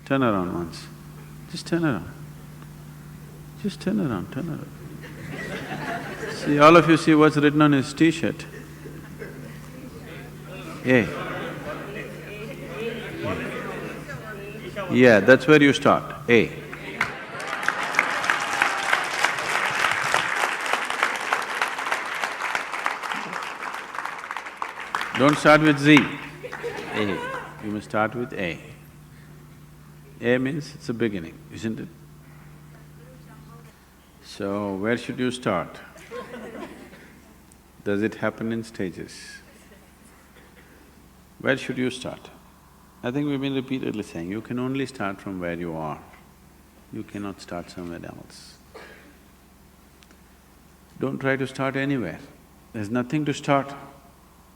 Turn around once. Just turn around. Just turn around, turn around. See, all of you see what's written on his t-shirt? A. Yeah, that's where you start, A. Don't start with Z, A. You must start with A. A means it's a beginning, isn't it? So, where should you start? Does it happen in stages? Where should you start? I think we've been repeatedly saying, you can only start from where you are. You cannot start somewhere else. Don't try to start anywhere. There's nothing to start.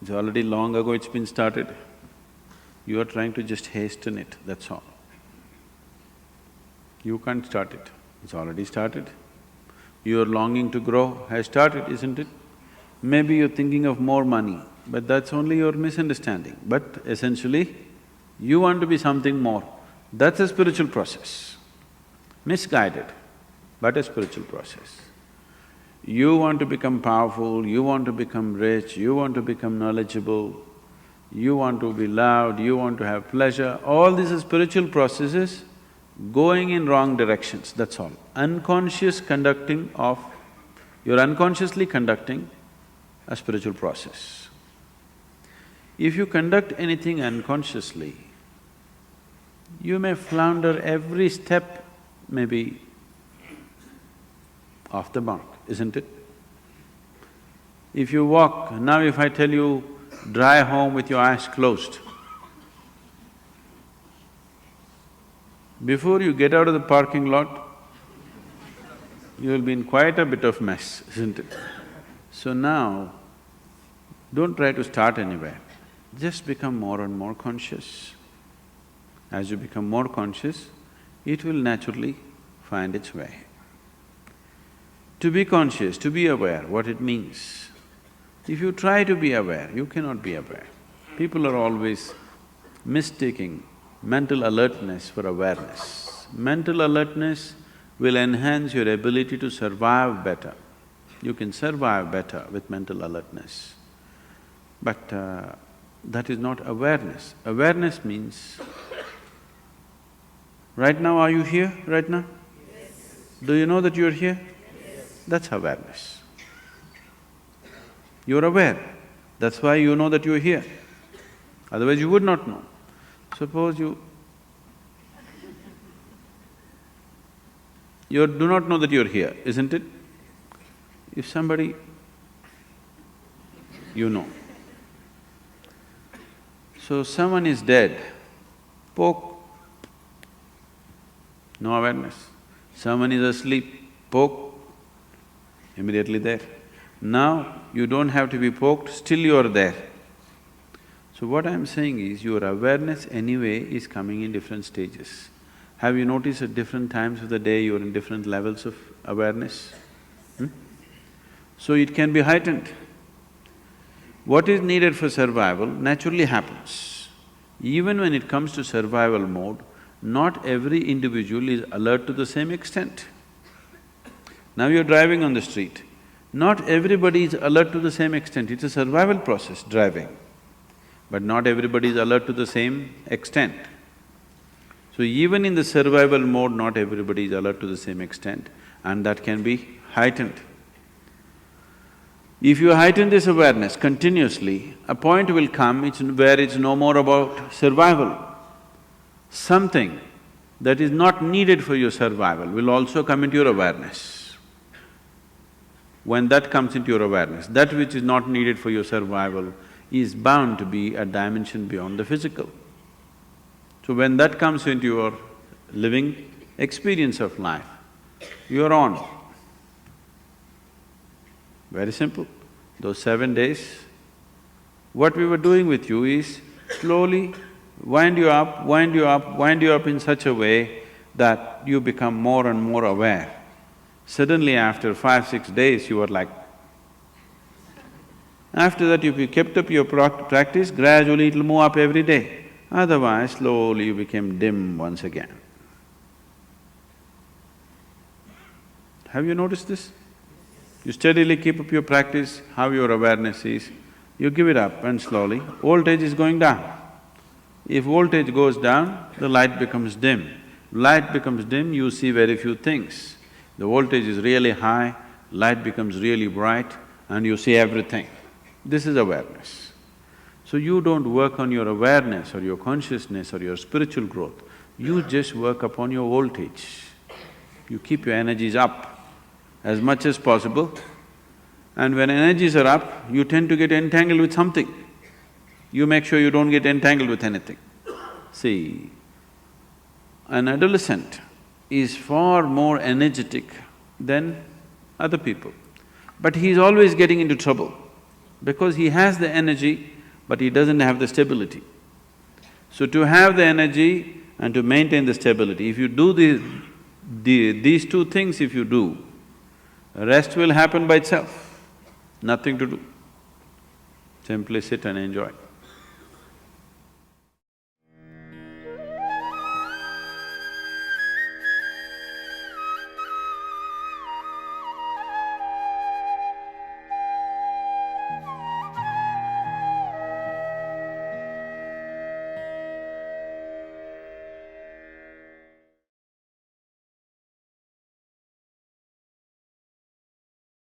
It's already long ago it's been started. You are trying to just hasten it, that's all. You can't start it, it's already started. Your longing to grow has started, isn't it? Maybe you're thinking of more money, but that's only your misunderstanding. But essentially, you want to be something more. That's a spiritual process. Misguided, but a spiritual process. You want to become powerful, you want to become rich, you want to become knowledgeable, you want to be loved, you want to have pleasure, all these are spiritual processes going in wrong directions, that's all. Unconscious conducting of… you're unconsciously conducting a spiritual process. If you conduct anything unconsciously, you may flounder every step, maybe off the mark, isn't it? If you walk… now if I tell you, drive home with your eyes closed, before you get out of the parking lot, you will be in quite a bit of mess, isn't it? So now, don't try to start anywhere, just become more and more conscious. As you become more conscious, it will naturally find its way. To be conscious, to be aware, what it means. If you try to be aware, you cannot be aware. People are always mistaking mental alertness for awareness. Mental alertness will enhance your ability to survive better. You can survive better with mental alertness. But that is not awareness. Awareness means, right now are you here, right now? Yes. Do you know that you're here? Yes. That's awareness. You're aware, that's why you know that you're here. Otherwise you would not know. Suppose you do not know that you're here, isn't it? If somebody… you know. So someone is dead, poke, no awareness. Someone is asleep, poke, immediately there. Now you don't have to be poked, still you are there. So what I'm saying is, your awareness anyway is coming in different stages. Have you noticed at different times of the day you're in different levels of awareness? So it can be heightened. What is needed for survival naturally happens. Even when it comes to survival mode, not every individual is alert to the same extent. Now you're driving on the street, not everybody is alert to the same extent, it's a survival process, driving. But not everybody is alert to the same extent. So even in the survival mode, not everybody is alert to the same extent, and that can be heightened. If you heighten this awareness continuously, a point will come where it's no more about survival. Something that is not needed for your survival will also come into your awareness. When that comes into your awareness, that which is not needed for your survival is bound to be a dimension beyond the physical. So when that comes into your living experience of life, you're on. Very simple. Those 7 days, what we were doing with you is slowly wind you up, wind you up, wind you up in such a way that you become more and more aware. Suddenly after 5-6 days, you are like… After that, if you kept up your practice, gradually it'll move up every day. Otherwise, slowly you became dim once again. Have you noticed this? You steadily keep up your practice, how your awareness is, you give it up and slowly, voltage is going down. If voltage goes down, the light becomes dim. Light becomes dim, you see very few things. The voltage is really high, light becomes really bright and you see everything. This is awareness. So you don't work on your awareness or your consciousness or your spiritual growth, you just work upon your voltage. You keep your energies up as much as possible, and when energies are up, you tend to get entangled with something. You make sure you don't get entangled with anything. See, an adolescent is far more energetic than other people, but he's always getting into trouble because he has the energy, but he doesn't have the stability. So to have the energy and to maintain the stability, if you do these two things if you do, rest will happen by itself, nothing to do. Simply sit and enjoy.